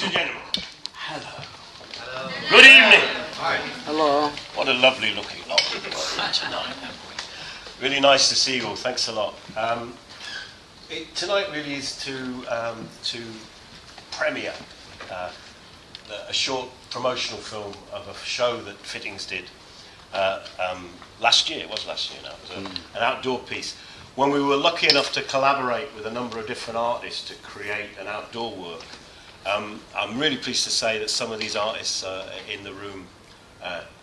Ladies and gentlemen, hello. Good evening. Hi. Hello. What a lovely looking lot we've got tonight, haven't we? Really nice to see you all. Thanks a lot. Tonight really is to premiere a short promotional film of a show that Fittings did last year. It was last year now. It was an outdoor piece. When we were lucky enough to collaborate with a number of different artists to create an outdoor work, I'm really pleased to say that some of these artists are in the room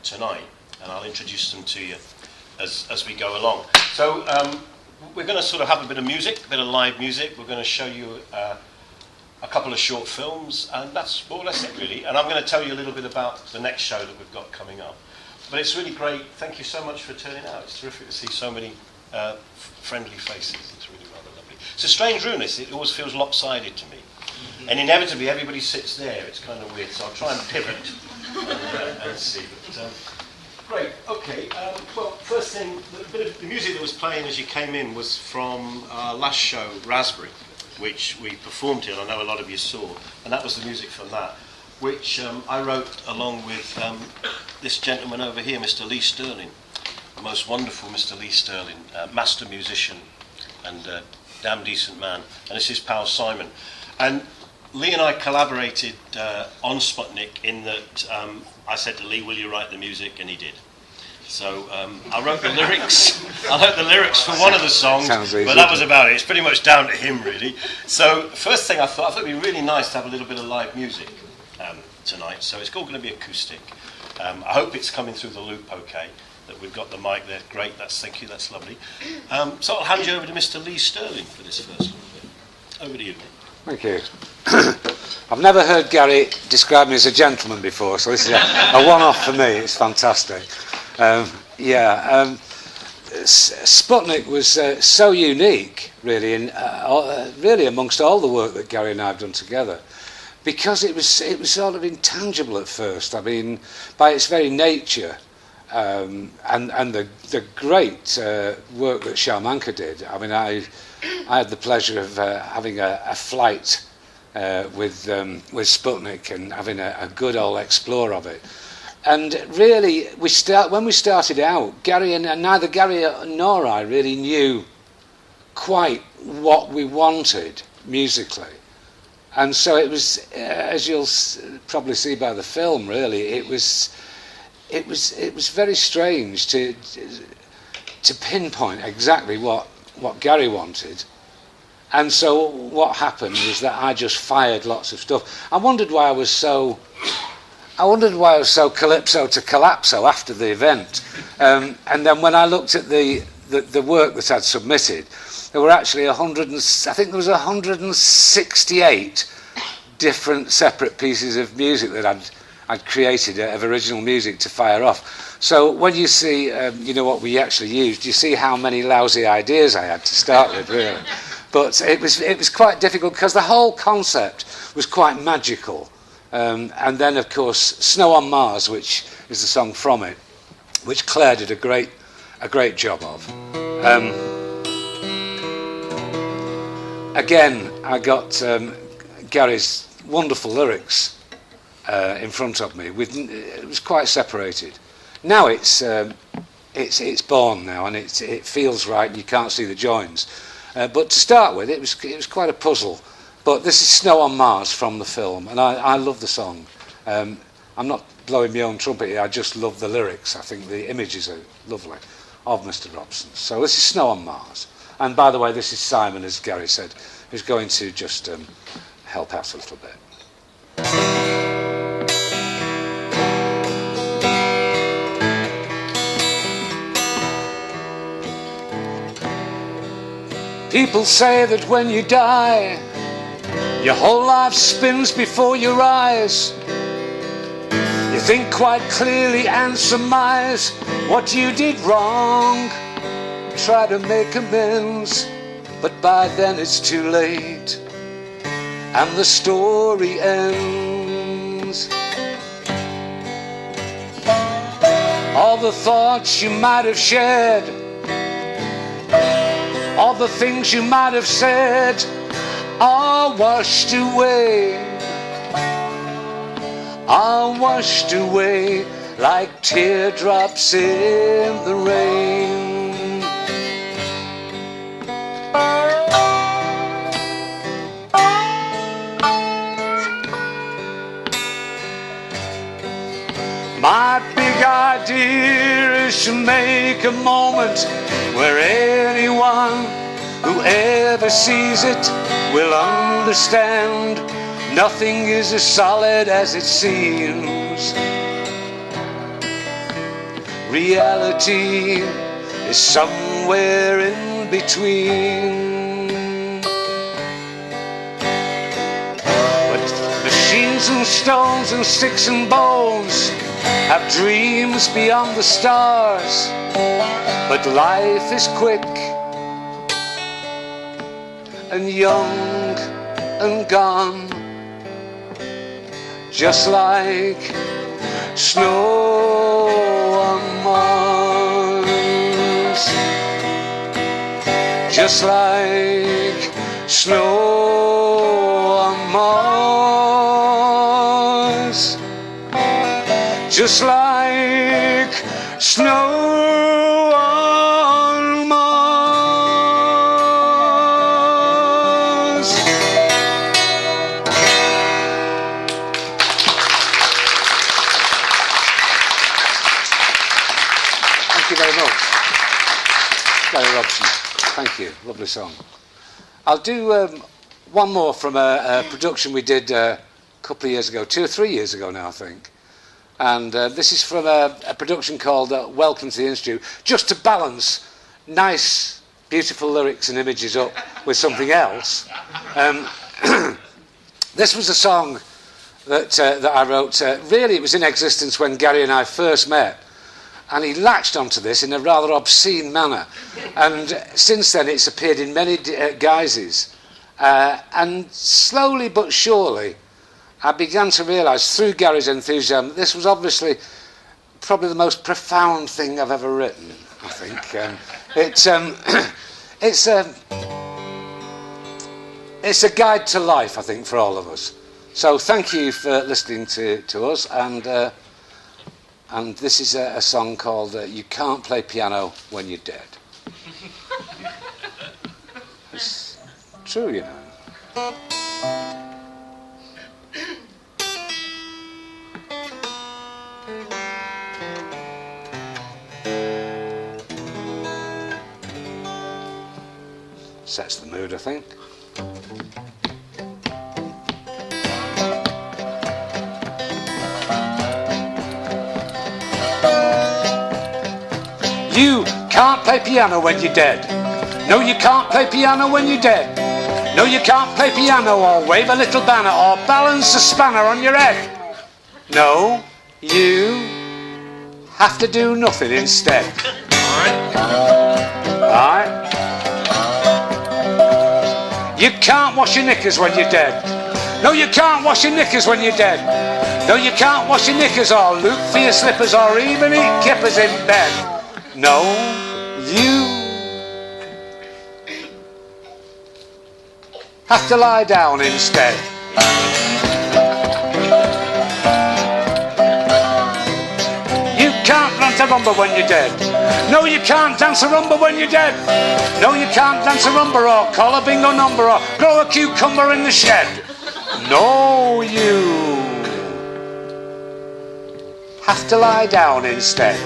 tonight, and I'll introduce them to you as we go along. So we're going to sort of have a bit of music, a bit of live music. We're going to show you a couple of short films, and that's more or less it really. And I'm going to tell you a little bit about the next show that we've got coming up. But it's really great. Thank you so much for turning out. It's terrific to see so many friendly faces. It's really rather lovely. It's a strange room. It always feels lopsided to me. And inevitably everybody sits there. It's kind of weird. So I'll try and pivot and see. But, great. Okay. Well, first thing, the bit of the music that was playing as you came in was from our last show, Raspberry, which we performed here. I know a lot of you saw. And that was the music from that, which I wrote along with this gentleman over here, Mr. Leigh Stirling. The most wonderful Mr. Leigh Stirling, master musician and damn decent man. And it's his pal Simon. And Leigh and I collaborated on Sputnik in that I said to Leigh, will you write the music? And he did. So I wrote the lyrics. I wrote the lyrics for one of the songs, but that was about it. It's pretty much down to him, really. So first thing I thought it'd be really nice to have a little bit of live music tonight. So it's all going to be acoustic. I hope it's coming through the loop okay. That we've got the mic there. Great, thank you, that's lovely. So I'll hand you over to Mr. Leigh Stirling for this first little bit. Over to you. Thank you. I've never heard Gary describe me as a gentleman before, so this is a one-off for me. It's fantastic. Sputnik was so unique, really, really amongst all the work that Gary and I have done together, because it was sort of intangible at first. I mean, by its very nature. And the great work that Sharmanka did. I mean, I had the pleasure of having a flight with Sputnik and having a good old explore of it. And really, when we started out, Gary and neither Gary nor I really knew quite what we wanted musically. And so it was, as you'll probably see by the film, really, it was very strange to pinpoint exactly what Gary wanted. And so what happened was that I just fired lots of stuff. I wondered why I was so calypso to collapso after the event. And then when I looked at the work that I'd submitted, there were actually 168 different separate pieces of music that I'd created of original music to fire off. So when you see, what we actually used, you see how many lousy ideas I had to start with, really. But it was quite difficult because the whole concept was quite magical. And then, of course, Snow on Mars, which is the song from it, which Claire did a great job of. Again, I got Gary's wonderful lyrics in front of me. It was quite separated. Now it's born now, and it feels right. You can't see the joins, but to start with, it was quite a puzzle. But this is Snow on Mars from the film, and I love the song. I'm not blowing my own trumpet here. I just love the lyrics. I think the images are lovely of Mr. Robson. So this is Snow on Mars, and by the way, this is Simon, as Gary said, who's going to just help out a little bit. People say that when you die, your whole life spins before your eyes. You think quite clearly and surmise what you did wrong. Try to make amends, but by then it's too late, and the story ends. All the thoughts you might have shared, all the things you might have said, are washed away. are washed away like teardrops in the rain. My big idea is to make a moment where anyone who ever sees it will understand nothing is as solid as it seems. Reality is somewhere in between. But machines and stones and sticks and bones have dreams beyond the stars. But life is quick and young and gone, just like snow on Mars, just like snow on Mars, just like snow on Mars. Thank you very much. Gary Robson. Thank you. Lovely song. I'll do one more from a production we did a couple of years ago, 2 or 3 years ago now, I think. And this is from a production called Welcome to the Institute, just to balance nice, beautiful lyrics and images up with something else. This was a song that I wrote. Really, it was in existence when Gary and I first met. And he latched onto this in a rather obscene manner. And since then, it's appeared in many guises. And slowly but surely, I began to realise through Gary's enthusiasm that this was obviously probably the most profound thing I've ever written, I think. It's a guide to life, I think, for all of us. So thank you for listening to us, and this is a song called You Can't Play Piano When You're Dead. It's true, you know. Sets the mood, I think. You can't play piano when you're dead. No, you can't play piano when you're dead. No, you can't play piano or wave a little banner or balance a spanner on your head. No, you have to do nothing instead. Alright? You can't wash your knickers when you're dead. No, you can't wash your knickers when you're dead. No, you can't wash your knickers or look for your slippers or even eat kippers in bed. No, you have to lie down instead. You can't dance a rumba when you're dead. No, you can't dance a rumba when you're dead. No, you can't dance a rumba or call a bingo number or grow a cucumber in the shed. No, you have to lie down instead.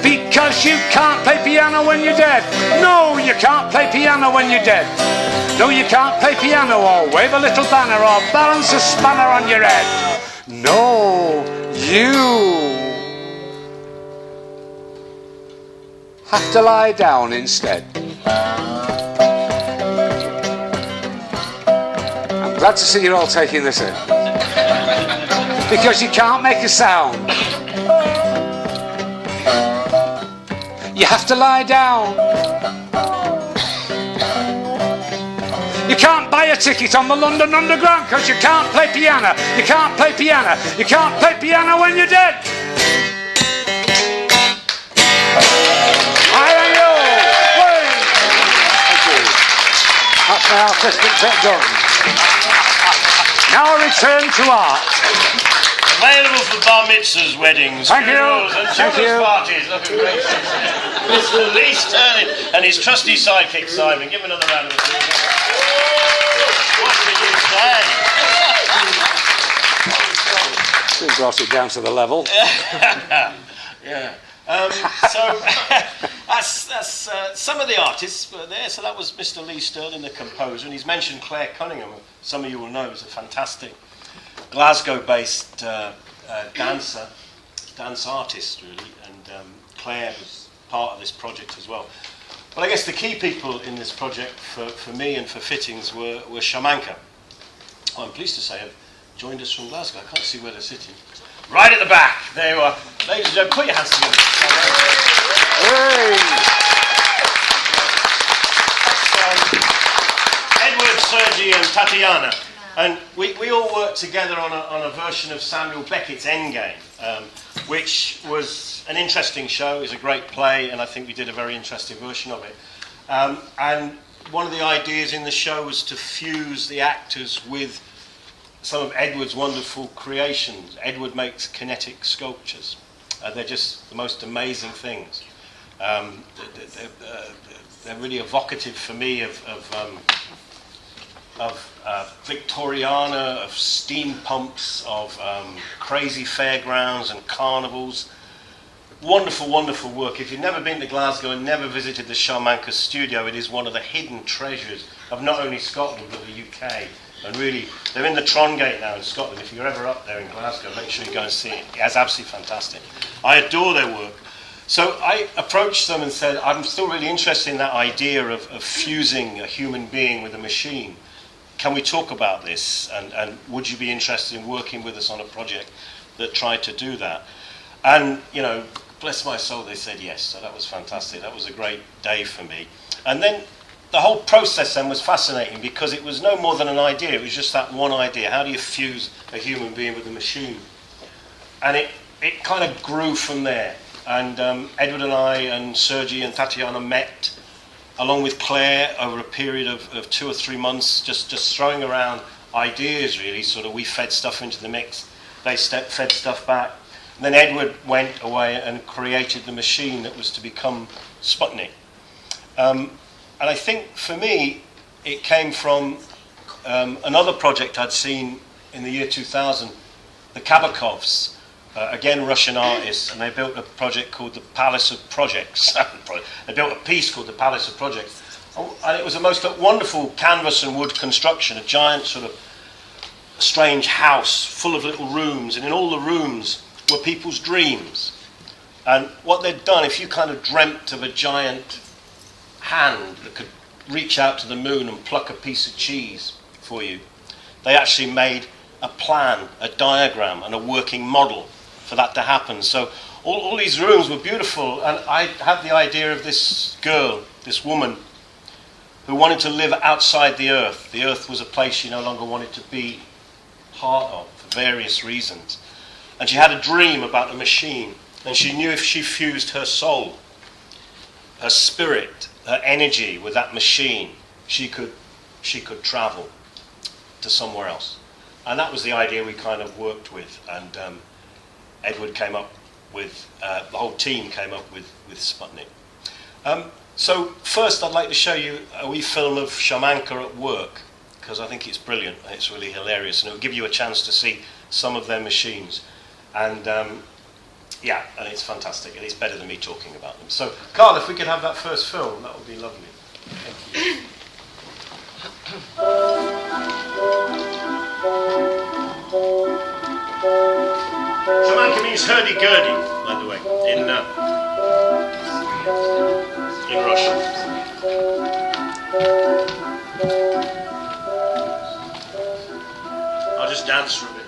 Because you can't play piano when you're dead. No, you can't play piano when you're dead. No, you can't play piano or wave a little banner or balance a spanner on your head. No, you have to lie down instead. I'm glad to see you're all taking this in. Because you can't make a sound. You have to lie down. You can't buy a ticket on the London Underground because you can't play piano. You can't play piano. You can't play piano when you're dead. Thank you. That's my artistic bit done. Now a return to art. Available for bar mitzvahs, weddings, Thank you. funerals, and Thank children's you. parties. Look at great Mr. Leigh Stirling and his trusty sidekick Simon. Give him another round of applause. What did you say? Soon brought it down to the level. Yeah. So that's some of the artists were there. So that was Mr. Leigh Stirling, the composer, and he's mentioned Claire Cunningham. Some of you will know is a fantastic Glasgow-based dance artist, really, and Claire was part of this project as well. But I guess the key people in this project for me and for Fittings were Shamanka. I'm pleased to say have joined us from Glasgow. I can't see where they're sitting. Right at the back, there you are. Ladies and gentlemen, put your hands together. Hey. That's Edward, Sergi and Tatiana. And we all worked together on a version of Samuel Beckett's Endgame, which was an interesting show. It was a great play, and I think we did a very interesting version of it. And one of the ideas in the show was to fuse the actors with some of Edward's wonderful creations. Edward makes kinetic sculptures. They're just the most amazing things. They're really evocative for me of Victoriana, of steam pumps, of crazy fairgrounds and carnivals. Wonderful, wonderful work. If you've never been to Glasgow and never visited the Shamanka studio, it is one of the hidden treasures of not only Scotland but the UK. And really, they're in the Trongate now in Scotland. If you're ever up there in Glasgow, make sure you go and see it. It's absolutely fantastic. I adore their work. So I approached them and said, I'm still really interested in that idea of fusing a human being with a machine. Can we talk about this? And would you be interested in working with us on a project that tried to do that? And, you know, bless my soul, they said yes. So that was fantastic. That was a great day for me. And then the whole process then was fascinating because it was no more than an idea. It was just that one idea. How do you fuse a human being with a machine? And it kind of grew from there. And Edward and I and Sergi and Tatiana met along with Claire over a period of 2 or 3 months, just throwing around ideas, really. Sort of we fed stuff into the mix, they fed stuff back. And then Edward went away and created the machine that was to become Sputnik. And I think, for me, it came from another project I'd seen in the year 2000, the Kabakovs, again Russian artists, and they built a project called the Palace of Projects. They built a piece called the Palace of Projects. And it was a most wonderful canvas and wood construction, a giant sort of strange house full of little rooms, and in all the rooms were people's dreams. And what they'd done, if you kind of dreamt of a giant hand that could reach out to the moon and pluck a piece of cheese for you, they actually made a plan, a diagram and a working model for that to happen. So all these rooms were beautiful, and I had the idea of this girl, this woman who wanted to live outside the earth. The earth was a place she no longer wanted to be part of for various reasons, and she had a dream about a machine, and she knew if she fused her soul, her spirit, her energy with that machine, she could travel to somewhere else. And that was the idea we kind of worked with. And Edward came up with, the whole team came up with Sputnik. So first I'd like to show you a wee film of Shamanka at work, because I think it's brilliant and it's really hilarious, and it'll give you a chance to see some of their machines. And yeah, and it's fantastic, and it's better than me talking about them. So, Carl, if we could have that first film, that would be lovely. Thank you. Shamanka means hurdy-gurdy, by the way, in Russian. I'll just dance for a bit.